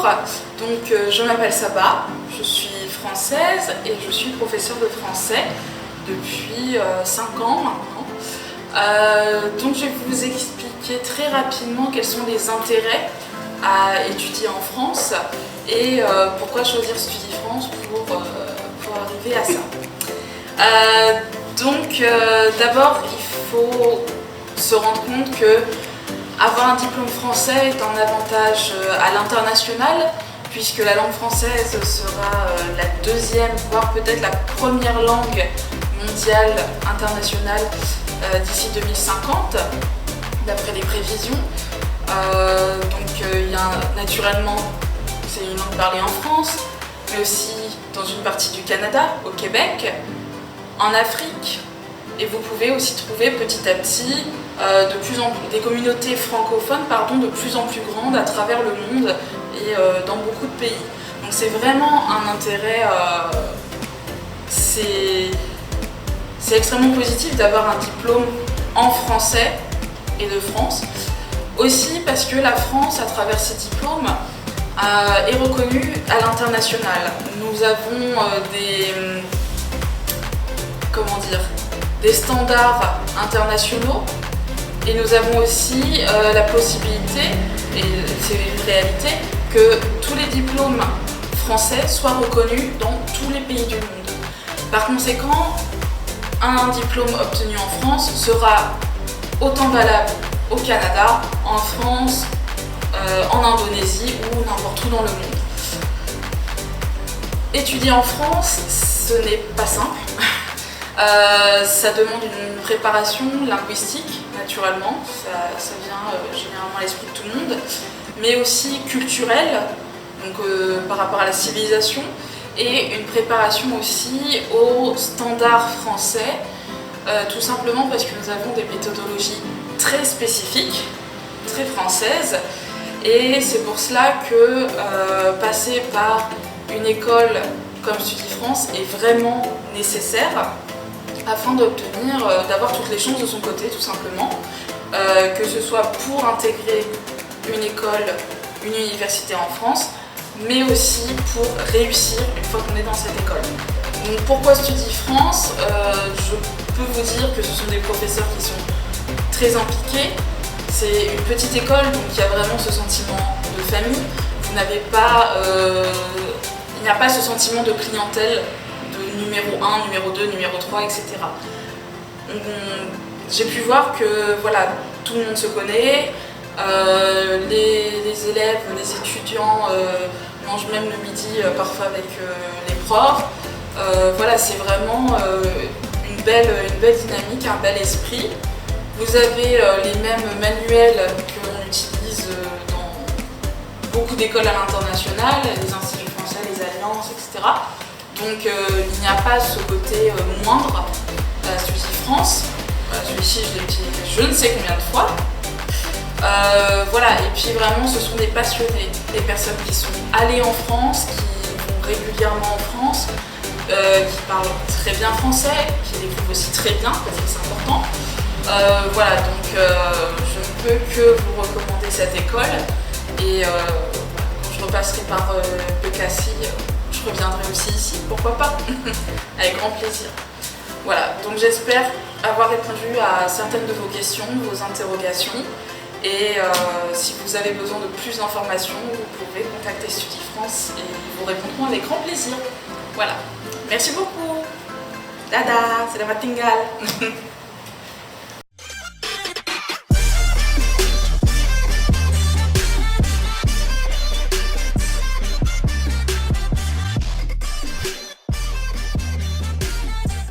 Bonjour, donc je m'appelle Saba, je suis française et je suis professeure de français depuis 5 ans maintenant. Donc je vais vous expliquer très rapidement quels sont les intérêts à étudier en France et pourquoi choisir StudiFrance pour arriver à ça. D'abord il faut se rendre compte que avoir un diplôme français est un avantage à l'international, puisque la langue française sera la deuxième, voire peut-être la première langue mondiale internationale d'ici 2050, d'après les prévisions. Naturellement, c'est une langue parlée en France, mais aussi dans une partie du Canada, au Québec, en Afrique. Et vous pouvez aussi trouver petit à petit des communautés francophones de plus en plus grandes à travers le monde et dans beaucoup de pays. Donc c'est vraiment un intérêt, c'est extrêmement positif d'avoir un diplôme en français et de France. Aussi parce que la France, à travers ses diplômes, est reconnue à l'international. Nous avons des standards internationaux et nous avons aussi la possibilité, et c'est une réalité, que tous les diplômes français soient reconnus dans tous les pays du monde. Par conséquent, un diplôme obtenu en France sera autant valable au Canada, en France, en Indonésie ou n'importe où dans le monde. Étudier en France, ce n'est pas simple. Ça demande une préparation linguistique, naturellement, ça vient généralement à l'esprit de tout le monde, mais aussi culturelle, donc par rapport à la civilisation, et une préparation aussi aux standards français, tout simplement parce que nous avons des méthodologies très spécifiques, très françaises, et c'est pour cela que passer par une école comme StudiFrance est vraiment nécessaire, afin d'avoir toutes les chances de son côté, tout simplement, que ce soit pour intégrer une école, une université en France, mais aussi pour réussir une fois qu'on est dans cette école. Donc pourquoi StudiFrance? Je peux vous dire que ce sont des professeurs qui sont très impliqués. C'est une petite école, donc il y a vraiment ce sentiment de famille. Vous n'avez pas, il n'y a pas ce sentiment de clientèle numéro 1, numéro 2, numéro 3, etc. J'ai pu voir que voilà, tout le monde se connaît, les élèves, les étudiants mangent même le midi parfois avec les profs. Voilà, c'est vraiment une belle dynamique, un bel esprit. Vous avez les mêmes manuels que l'on utilise dans beaucoup d'écoles à l'international, les instituts français, les alliances, etc. Donc il n'y a pas ce côté moindre à StudiFrance. Celui-ci, je l'ai utilisé je ne sais combien de fois. Voilà, et puis vraiment, ce sont des passionnés, des personnes qui sont allées en France, qui vont régulièrement en France, qui parlent très bien français, qui l'écrivent aussi très bien, parce que c'est important. Voilà, donc je ne peux que vous recommander cette école. Et quand je repasserai par Bekassi, je reviendrai aussi ici, pourquoi pas, avec grand plaisir. Voilà, donc j'espère avoir répondu à certaines de vos questions, de vos interrogations. Et si vous avez besoin de plus d'informations, vous pouvez contacter StudiFrance et ils vous répondront avec grand plaisir. Voilà, merci beaucoup. Dada, c'est la matingal.